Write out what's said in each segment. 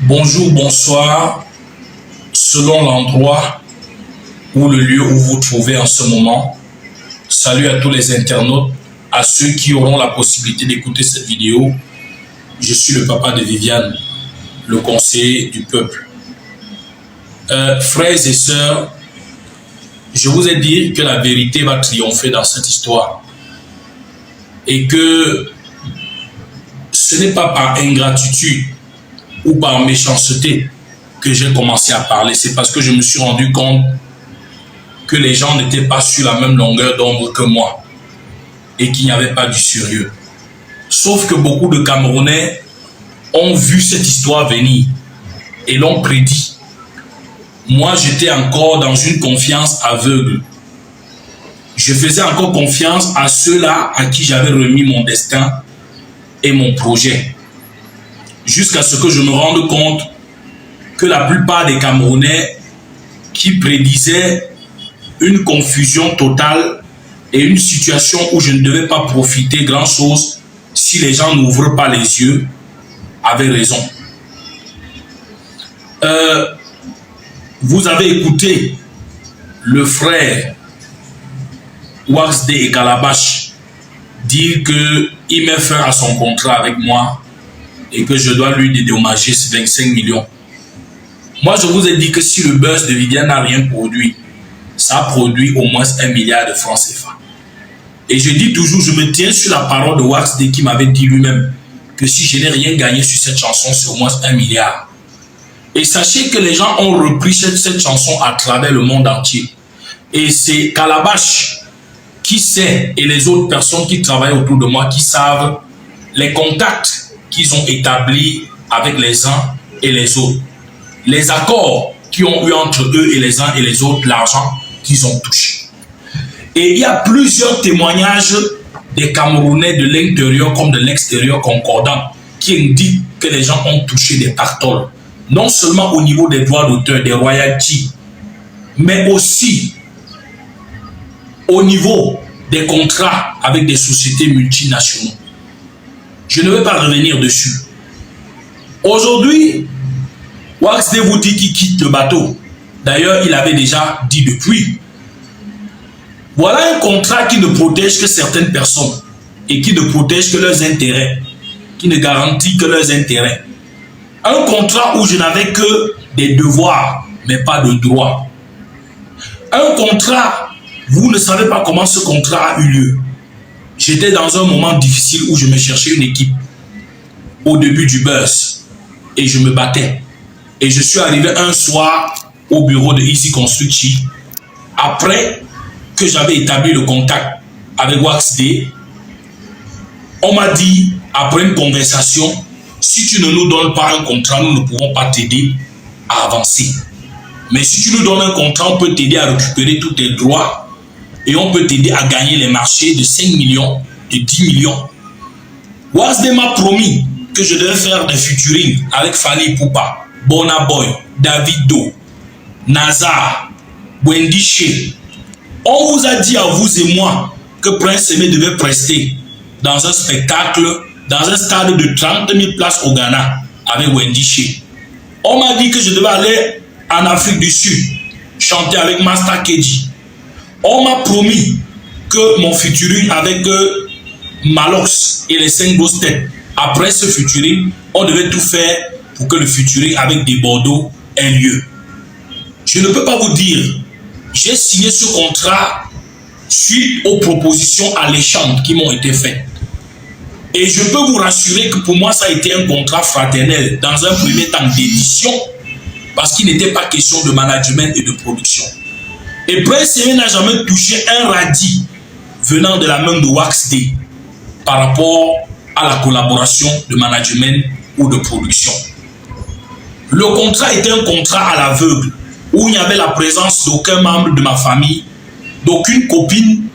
Bonjour, bonsoir, selon l'endroit ou le lieu où vous trouvez en ce moment. Salut à tous les internautes, à ceux qui auront la possibilité d'écouter cette vidéo. Je suis le papa de Viviane, le conseiller du peuple. Frères et sœurs, je vous ai dit que la vérité va triompher dans cette histoire. Et que ce n'est pas par ingratitude ou par méchanceté que j'ai commencé à parler. C'est parce que je me suis rendu compte que les gens n'étaient pas sur la même longueur d'onde que moi et qu'il n'y avait pas du sérieux. Sauf que beaucoup de Camerounais ont vu cette histoire venir et l'ont prédit. Moi, j'étais encore dans une confiance aveugle. Je faisais encore confiance à ceux-là à qui j'avais remis mon destin et mon projet. Jusqu'à ce que je me rende compte que la plupart des Camerounais qui prédisaient une confusion totale et une situation où je ne devais pas profiter grand-chose si les gens n'ouvrent pas les yeux avaient raison. Vous avez écouté le frère Wax Day et Calabash dire qu'il met fin à son contrat avec moi et que je dois lui dédommager 25 millions. Moi, je vous ai dit que si le buzz de Viviane n'a rien produit, ça a produit au moins 1 milliard de francs CFA. Et je dis toujours, je me tiens sur la parole de Wax Day qui m'avait dit lui-même que si je n'ai rien gagné sur cette chanson, c'est au moins 1 milliard. Et sachez que les gens ont repris cette chanson à travers le monde entier. Et c'est Calabash qui sait, et les autres personnes qui travaillent autour de moi qui savent les contacts qu'ils ont établis avec les uns et les autres. Les accords qu'ils ont eu entre eux et les uns et les autres, l'argent qu'ils ont touché. Et il y a plusieurs témoignages des Camerounais de l'intérieur comme de l'extérieur concordants qui indiquent que les gens ont touché des pactoles. Non seulement au niveau des droits d'auteur, des royalties, mais aussi au niveau des contrats avec des sociétés multinationales. Je ne vais pas revenir dessus. Aujourd'hui, Wax Day vous dit qu'il quitte le bateau. D'ailleurs, il avait déjà dit depuis. Voilà un contrat qui ne protège que certaines personnes et qui ne protège que leurs intérêts, qui ne garantit que leurs intérêts. Un contrat où je n'avais que des devoirs, mais pas de droits. Un contrat, vous ne savez pas comment ce contrat a eu lieu. J'étais dans un moment difficile où je me cherchais une équipe au début du buzz et je me battais. Et je suis arrivé un soir au bureau de Easy Construction après que j'avais établi le contact avec Wax Day. On m'a dit, après une conversation, si tu ne nous donnes pas un contrat, nous ne pourrons pas t'aider à avancer. Mais si tu nous donnes un contrat, on peut t'aider à récupérer tous tes droits et on peut t'aider à gagner les marchés de 5 millions, de 10 millions. Wax Day m'a promis que je devais faire des featuring avec Fally Ipupa, Burna Boy, Davido, Nazar, Wendy Shea. On vous a dit à vous et moi que Prince Aimé devait prester dans un spectacle, dans un stade de 30 000 places au Ghana avec Wendy Shea. On m'a dit que je devais aller en Afrique du Sud, chanter avec Master KG. On m'a promis que mon featuring avec Malox et les 5 grosses têtes, après ce featuring, on devait tout faire pour que le featuring avec des Bordeaux ait lieu. Je ne peux pas vous dire, j'ai signé ce contrat suite aux propositions alléchantes qui m'ont été faites. Et je peux vous rassurer que pour moi, ça a été un contrat fraternel dans un premier temps d'édition parce qu'il n'était pas question de management et de production. Et Prince Aimé n'a jamais touché un radis venant de la main de Wax Day par rapport à la collaboration de management ou de production. Le contrat était un contrat à l'aveugle où il n'y avait la présence d'aucun membre de ma famille, d'aucune copine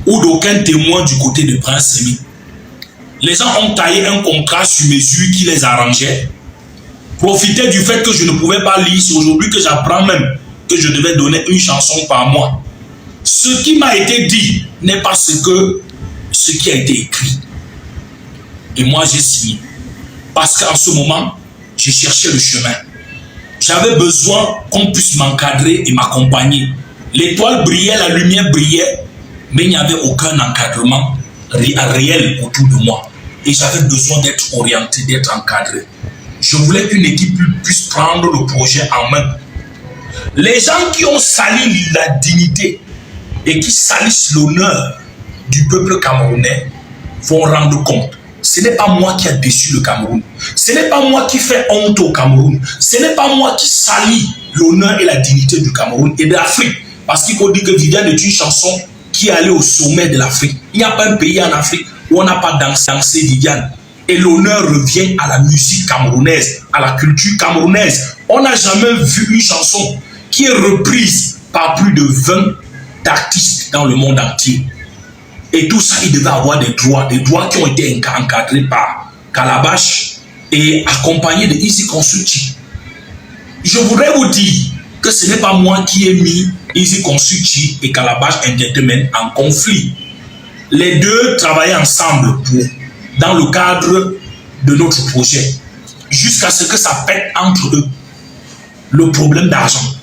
ou d'aucun témoin du côté de Prince Aimé. Les gens ont taillé un contrat sur mesure qui les arrangeait, profitaient du fait que je ne pouvais pas lire. C'est aujourd'hui que j'apprends même que je devais donner une chanson par mois. Ce qui m'a été dit n'est pas ce qui a été écrit. Et moi j'ai signé. Parce qu'en ce moment, je cherchais le chemin. J'avais besoin qu'on puisse m'encadrer et m'accompagner. L'étoile brillait, la lumière brillait, mais il n'y avait aucun encadrement réel autour de moi. Et j'avais besoin d'être orienté, d'être encadré. Je voulais qu'une équipe puisse prendre le projet en main. Les gens qui ont sali la dignité et qui salissent l'honneur du peuple camerounais vont rendre compte. Ce n'est pas moi qui a déçu le Cameroun. Ce n'est pas moi qui fais honte au Cameroun. Ce n'est pas moi qui salis l'honneur et la dignité du Cameroun et de l'Afrique. Parce qu'il faut dire que Viviane est une chanson qui est allée au sommet de l'Afrique. Il n'y a pas un pays en Afrique où on n'a pas dansé Viviane. Et l'honneur revient à la musique camerounaise, à la culture camerounaise. On n'a jamais vu une chanson qui est reprise par plus de 20 artistes dans le monde entier. Et tout ça, il devait avoir des droits qui ont été encadrés par Calabash et accompagnés de Easy Consulting. Je voudrais vous dire que ce n'est pas moi qui ai mis Easy Consulting et Calabash Entertainment en conflit. Les deux travaillaient ensemble dans le cadre de notre projet, jusqu'à ce que ça pète entre eux, le problème d'argent.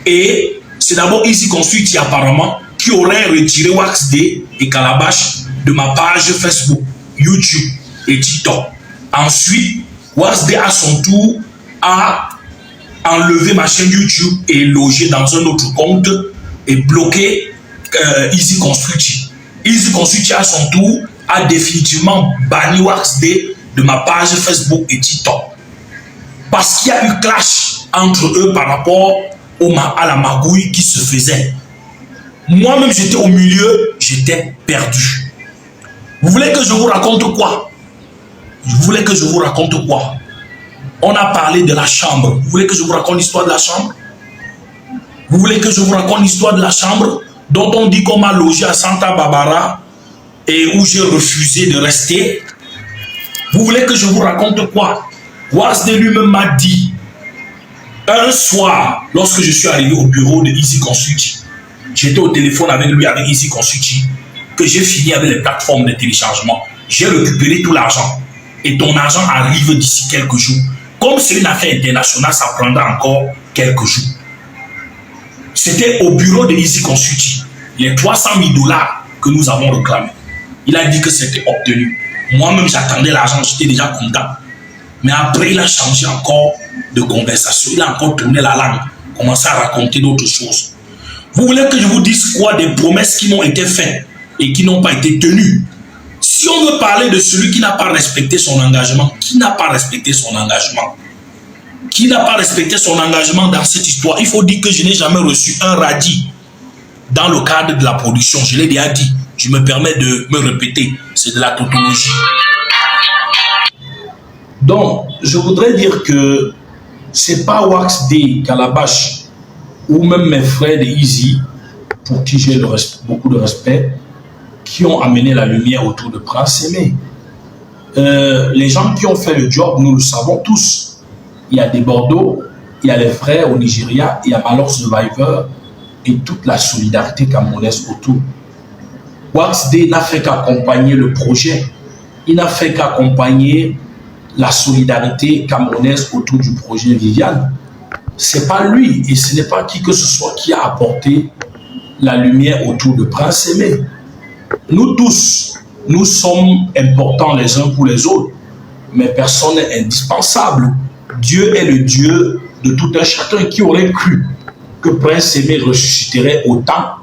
Et c'est d'abord Easy Consulting apparemment qui aurait retiré Wax Day et Calabash de ma page Facebook, YouTube et TikTok. Ensuite, Wax Day à son tour a enlevé ma chaîne YouTube et logé dans un autre compte et bloqué Easy Consulting. Easy Consulting à son tour a définitivement banni Wax Day de ma page Facebook et TikTok. Parce qu'il y a eu clash entre eux par rapport à la magouille qui se faisait. Moi-même, j'étais au milieu, j'étais perdu. Vous voulez que je vous raconte quoi? Vous voulez que je vous raconte quoi? On a parlé de la chambre. Vous voulez que je vous raconte l'histoire de la chambre? Vous voulez que je vous raconte l'histoire de la chambre dont on dit qu'on m'a logé à Santa Barbara et où j'ai refusé de rester? Vous voulez que je vous raconte quoi? Wax Day lui-même m'a dit, un soir, lorsque je suis arrivé au bureau de Easy Consulting, j'étais au téléphone avec lui, avec Easy Consulting, que j'ai fini avec les plateformes de téléchargement. J'ai récupéré tout l'argent. Et ton argent arrive d'ici quelques jours. Comme c'est une affaire internationale, ça prendra encore quelques jours. C'était au bureau de Easy Consulting. Les 300 000 $ que nous avons réclamés. Il a dit que c'était obtenu. Moi-même, j'attendais l'argent, j'étais déjà content. Mais après, il a changé encore de conversation. Il a encore tourné la langue, commencé à raconter d'autres choses. Vous voulez que je vous dise quoi? Des promesses qui m'ont été faites et qui n'ont pas été tenues. Si on veut parler de celui qui n'a pas respecté son engagement, qui n'a pas respecté son engagement? Qui n'a pas respecté son engagement dans cette histoire? Il faut dire que je n'ai jamais reçu un radis dans le cadre de la production. Je l'ai déjà dit. Je me permets de me répéter. C'est de la tautologie. Donc, je voudrais dire que c'est pas Wax Day, Calabash ou même mes frères de Easy, pour qui j'ai beaucoup de respect, qui ont amené la lumière autour de Prince Aimé. Les gens qui ont fait le job, nous le savons tous. Il y a des Bordeaux, il y a les frères au Nigeria, il y a Malheur Survivor et toute la solidarité camerounaise autour. Wax Day n'a fait qu'accompagner le projet. Il n'a fait qu'accompagner la solidarité camerounaise autour du projet Viviane. C'est pas lui et ce n'est pas qui que ce soit qui a apporté la lumière autour de Prince Aimé. Nous tous, nous sommes importants les uns pour les autres, mais personne n'est indispensable. Dieu est le Dieu de tout un chacun. Qui aurait cru que Prince Aimé ressusciterait autant,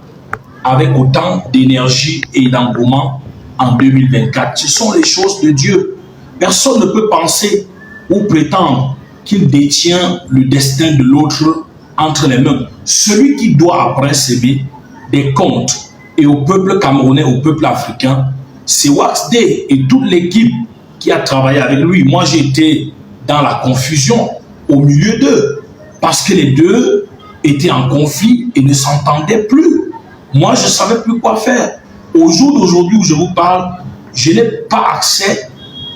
avec autant d'énergie et d'engouement en 2024? Ce sont les choses de Dieu. Personne ne peut penser ou prétendre qu'il détient le destin de l'autre entre les mains. Celui qui doit à Prince Aimé des comptes et au peuple camerounais, au peuple africain, c'est Wax Day et toute l'équipe qui a travaillé avec lui. Moi, j'étais dans la confusion au milieu d'eux parce que les deux étaient en conflit et ne s'entendaient plus. Moi, je ne savais plus quoi faire. Au jour d'aujourd'hui où je vous parle, je n'ai pas accès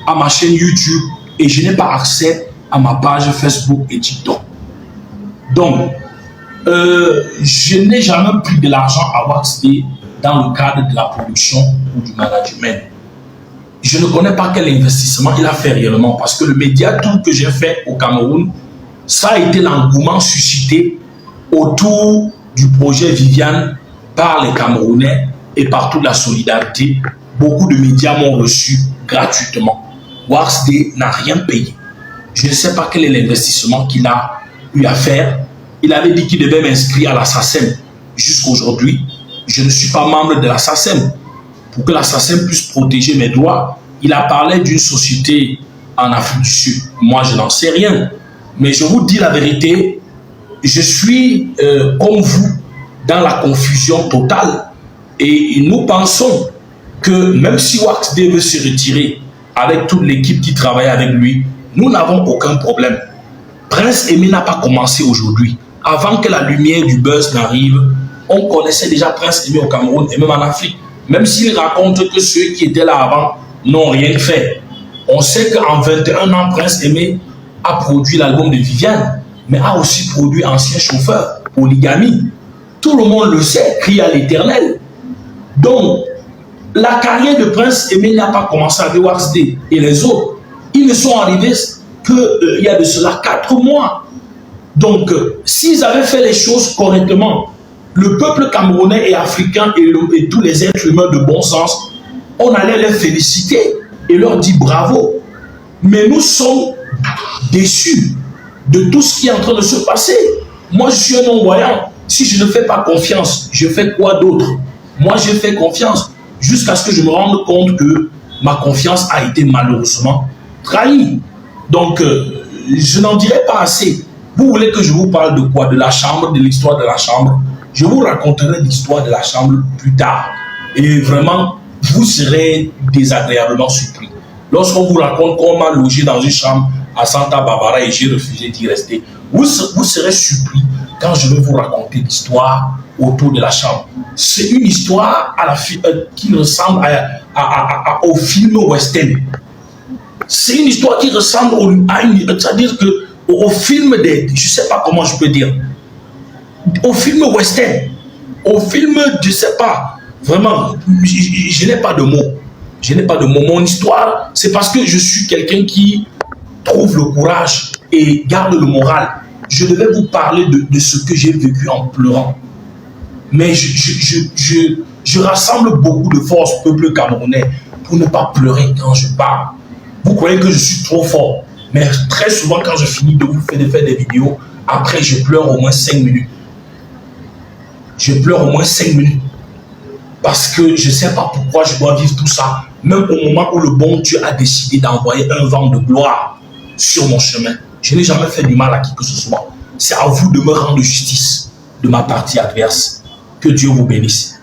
à ma chaîne YouTube et je n'ai pas accès à ma page Facebook et TikTok. Donc, je n'ai jamais pris de l'argent à Wax Day dans le cadre de la production ou du management. je ne connais pas quel investissement il a fait réellement, parce que le média tour que j'ai fait au Cameroun, ça a été l'engouement suscité autour du projet Viviane par les Camerounais et par toute la solidarité. Beaucoup de médias m'ont reçu gratuitement. Waxday n'a rien payé. Je ne sais pas quel est l'investissement qu'il a eu à faire. Il avait dit qu'il devait m'inscrire à la SACEM. Jusqu'aujourd'hui, je ne suis pas membre de la SACEM. Pour que la SACEM puisse protéger mes droits, il a parlé d'une société en Afrique du Sud. Moi, je n'en sais rien. Mais je vous dis la vérité, je suis comme vous dans la confusion totale. Et nous pensons que même si Waxday veut se retirer avec toute l'équipe qui travaille avec lui, nous n'avons aucun problème. Prince Aimé n'a pas commencé aujourd'hui. Avant que la lumière du buzz n'arrive, on connaissait déjà Prince Aimé au Cameroun et même en Afrique. Même s'il raconte que ceux qui étaient là avant n'ont rien fait. On sait qu'en 21 ans, Prince Aimé a produit l'album de Viviane, mais a aussi produit Ancien Chauffeur, Polygamie. Tout le monde le sait, crie à l'Éternel. Donc, la carrière de Prince Aimé n'a pas commencé avec Waxday et les autres. Ils ne sont arrivés qu'il y a de cela 4 mois. Donc, s'ils avaient fait les choses correctement, le peuple camerounais et africain et tous les êtres humains de bon sens, on allait les féliciter et leur dire bravo. Mais nous sommes déçus de tout ce qui est en train de se passer. Moi, je suis un non-voyant. Si je ne fais pas confiance, je fais quoi d'autre? Moi, j'ai fait confiance jusqu'à ce que je me rende compte que ma confiance a été malheureusement trahie. Donc, je n'en dirai pas assez. Vous voulez que je vous parle de quoi? De la chambre, de l'histoire de la chambre? Je vous raconterai l'histoire de la chambre plus tard. Et vraiment, vous serez désagréablement surpris. Lorsqu'on vous raconte qu'on m'a logé dans une chambre à Santa Barbara et j'ai refusé d'y rester, vous serez surpris quand je vais vous raconter l'histoire autour de la chambre. C'est une histoire qui ressemble au film western. C'est une histoire qui ressemble c'est-à-dire que au film des, je ne sais pas comment je peux dire, au film western, au film, je ne sais pas, vraiment, je n'ai pas de mots. Je n'ai pas de mots. Mon histoire, c'est parce que je suis quelqu'un qui trouve le courage et garde le moral. Je devais vous parler de ce que j'ai vécu en pleurant. Mais je rassemble beaucoup de force au peuple camerounais pour ne pas pleurer quand je parle. Vous croyez que je suis trop fort, mais très souvent quand je finis de vous faire des vidéos, après je pleure au moins 5 minutes. Je pleure au moins 5 minutes. Parce que je ne sais pas pourquoi je dois vivre tout ça, même au moment où le bon Dieu a décidé d'envoyer un vent de gloire sur mon chemin. Je n'ai jamais fait du mal à qui que ce soit. C'est à vous de me rendre justice de ma partie adverse. Que Dieu vous bénisse.